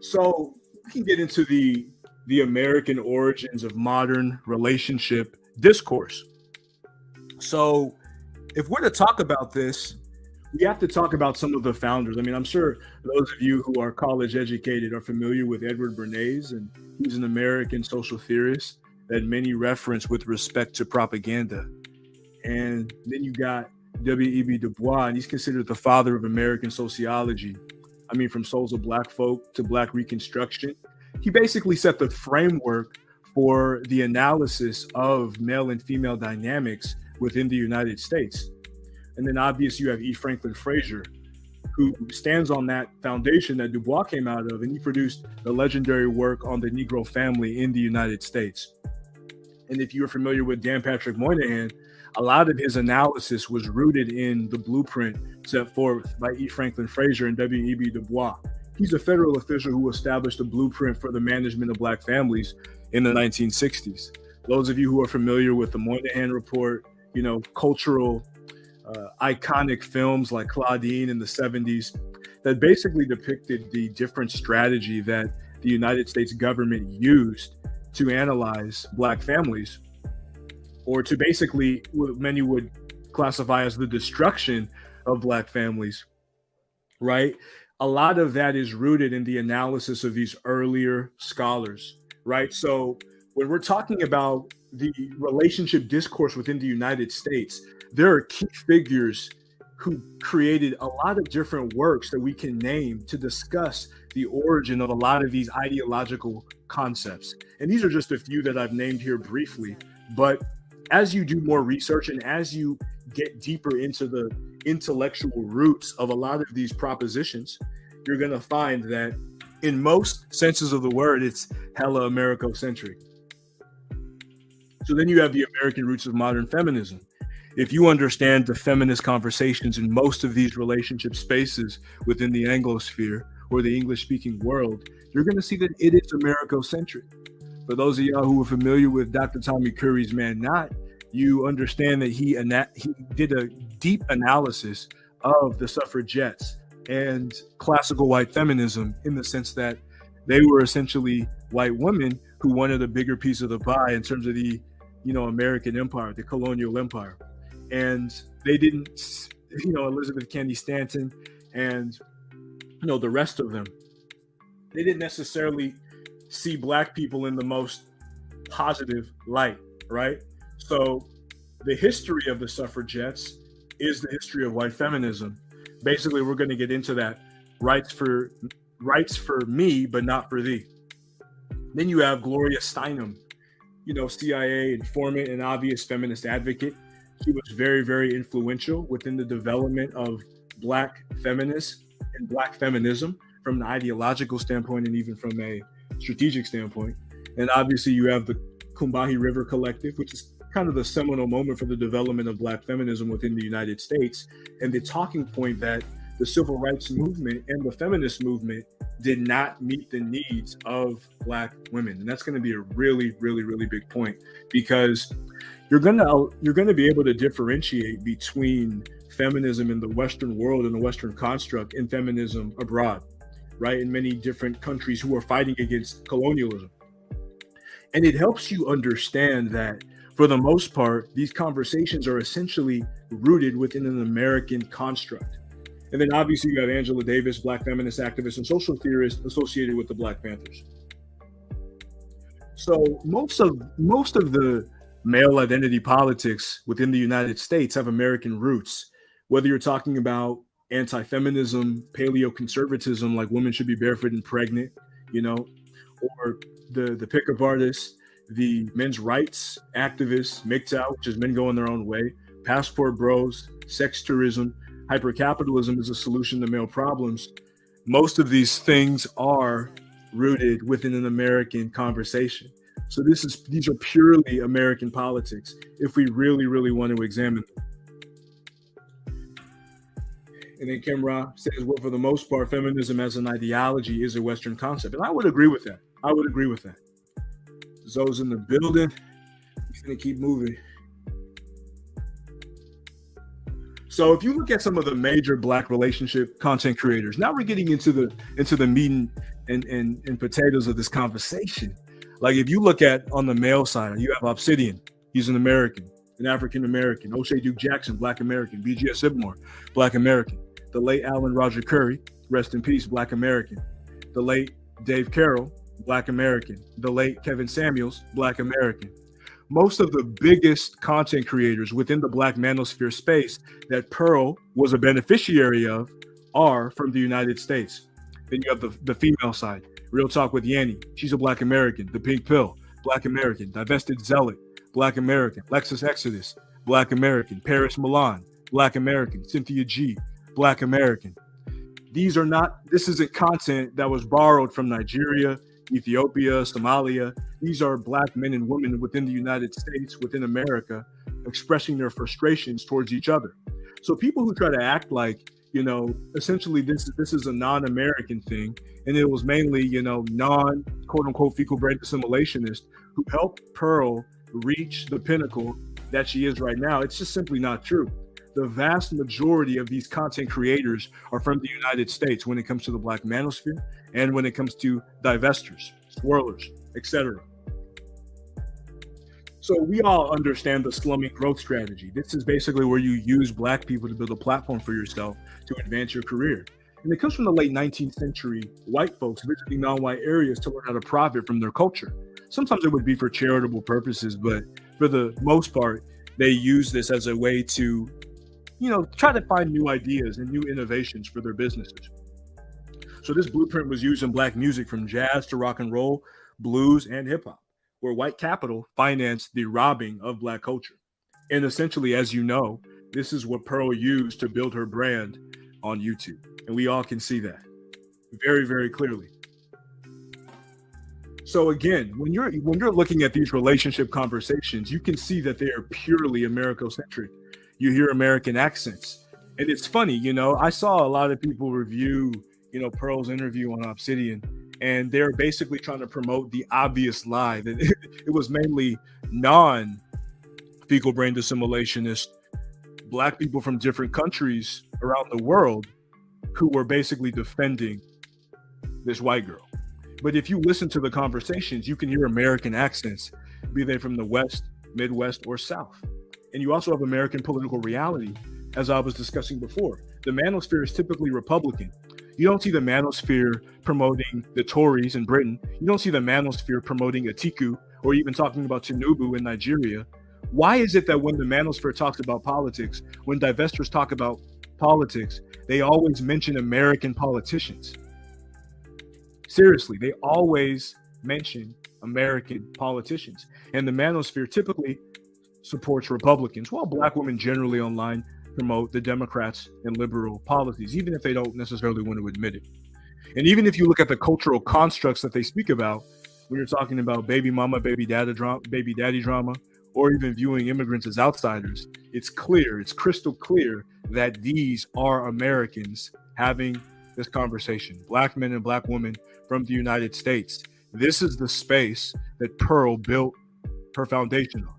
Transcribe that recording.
So we can get into the American origins of modern relationship discourse. So if we're to talk about this, we have to talk about some of the founders. I mean, I'm sure those of you who are college educated are familiar with Edward Bernays, and he's an American social theorist that many reference with respect to propaganda. And then you got W.E.B. Du Bois, and he's considered the father of American sociology. I mean, from Souls of Black Folk to Black Reconstruction. He basically set the framework for the analysis of male and female dynamics within the United States. And then obviously you have E. Franklin Frazier, who stands on that foundation that Du Bois came out of, and he produced the legendary work on the Negro family in the United States. And if you're familiar with Dan Patrick Moynihan, a lot of his analysis was rooted in the blueprint set forth by E. Franklin Frazier and W.E.B. Du Bois. He's a federal official who established a blueprint for the management of Black families in the 1960s. Those of you who are familiar with the Moynihan Report, cultural iconic films like Claudine in the 70s that basically depicted the different strategy that the United States government used to analyze Black families, or to basically what many would classify as the destruction of Black families, right? A lot of that is rooted in the analysis of these earlier scholars, right? So when we're talking about the relationship discourse within the United States, there are key figures who created a lot of different works that we can name to discuss the origin of a lot of these ideological concepts. And these are just a few that I've named here briefly. But as you do more research and as you get deeper into the intellectual roots of a lot of these propositions, you're going to find that in most senses of the word, it's hella Americocentric. So then you have the American roots of modern feminism. If you understand the feminist conversations in most of these relationship spaces within the Anglosphere or the English-speaking world, you're going to see that it is Americocentric. For those of y'all who are familiar with Dr. Tommy Curry's Man Not, you understand that he did a deep analysis of the suffragettes and classical white feminism, in the sense that they were essentially white women who wanted a bigger piece of the pie in terms of the American empire, the colonial empire. And they didn't, Elizabeth Cady Stanton and, the rest of them, they didn't necessarily see Black people in the most positive light, right? So the history of the suffragettes is the history of white feminism. Basically, we're going to get into that. Rights for me, but not for thee. Then you have Gloria Steinem, CIA informant and obvious feminist advocate. She was very, very influential within the development of Black feminists and Black feminism from an ideological standpoint and even from a strategic standpoint. And obviously you have the Combahee River Collective, which is kind of the seminal moment for the development of Black feminism within the United States, and the talking point that the civil rights movement and the feminist movement did not meet the needs of Black women. And that's going to be a really, really, really big point, because you're going to be able to differentiate between feminism in the Western world and the Western construct and feminism abroad, right? In many different countries who are fighting against colonialism. And it helps you understand that for the most part, these conversations are essentially rooted within an American construct. And then obviously you have Angela Davis, Black feminist activist and social theorist associated with the Black Panthers. So most of the male identity politics within the United States have American roots, whether you're talking about anti-feminism, paleo-conservatism, like women should be barefoot and pregnant, or the pickup artists, the men's rights activists, MGTOW, which is men going their own way, passport bros, sex tourism, hypercapitalism is a solution to male problems. Most of these things are rooted within an American conversation. So these are purely American politics if we really, really want to examine them. And then Kim Ra says, well, for the most part, feminism as an ideology is a Western concept. And I would agree with that. Zoe's in the building. He's going to keep moving. So if you look at some of the major Black relationship content creators, now we're getting into the meat and potatoes of this conversation. Like if you look at on the male side, you have Obsidian. He's an American, an African American. O'Shea Duke Jackson, Black American. B.G.S. Sibmore, Black American. The late Alan Roger Curry, rest in peace, Black American. The late Dave Carroll, Black American. The late Kevin Samuels, Black American. Most of the biggest content creators within the Black manosphere space that Pearl was a beneficiary of are from the United States. Then you have the female side. Real Talk with Yanni. She's a Black American. The Pink Pill, Black American. Divested Zealot, Black American. Lexus Exodus, Black American. Paris Milan, Black American. Cynthia G, Black American. This isn't content that was borrowed from Nigeria, Ethiopia, Somalia. These are Black men and women within the United States, within America, expressing their frustrations towards each other. So people who try to act like, essentially this is a non-American thing, and it was mainly, non quote unquote fecal brain assimilationist who helped Pearl reach the pinnacle that she is right now. It's just simply not true. The vast majority of these content creators are from the United States when it comes to the Black manosphere and when it comes to divestors, swirlers, etc. So we all understand the slumming growth strategy. This is basically where you use Black people to build a platform for yourself to advance your career. And it comes from the late 19th century white folks visiting non-white areas to learn how to profit from their culture. Sometimes it would be for charitable purposes, but for the most part, they use this as a way to, try to find new ideas and new innovations for their businesses. So this blueprint was used in Black music from jazz to rock and roll, blues, and hip hop, where white capital financed the robbing of Black culture. And essentially, as you know, this is what Pearl used to build her brand on YouTube. And we all can see that very, very clearly. So again, when you're looking at these relationship conversations, you can see that they are purely Americocentric. You hear American accents. And it's funny, I saw a lot of people review, Pearl's interview on Obsidian, and they're basically trying to promote the obvious lie that it was mainly non-fecal brain assimilationist Black people from different countries around the world who were basically defending this white girl. But if you listen to the conversations, you can hear American accents, be they from the West, Midwest, or South. And you also have American political reality, as I was discussing before. The manosphere is typically Republican. You don't see the manosphere promoting the Tories in Britain. You don't see the manosphere promoting Atiku or even talking about Tinubu in Nigeria. Why is it that when the manosphere talks about politics, when divestors talk about politics, they always mention American politicians? Seriously, they always mention American politicians. And the manosphere typically supports Republicans, while Black women generally online promote the Democrats and liberal policies, even if they don't necessarily want to admit it. And even if you look at the cultural constructs that they speak about, when you're talking about baby mama, baby daddy drama, or even viewing immigrants as outsiders, it's crystal clear that these are Americans having this conversation. Black men and Black women from the United States. This is the space that Pearl built her foundation on.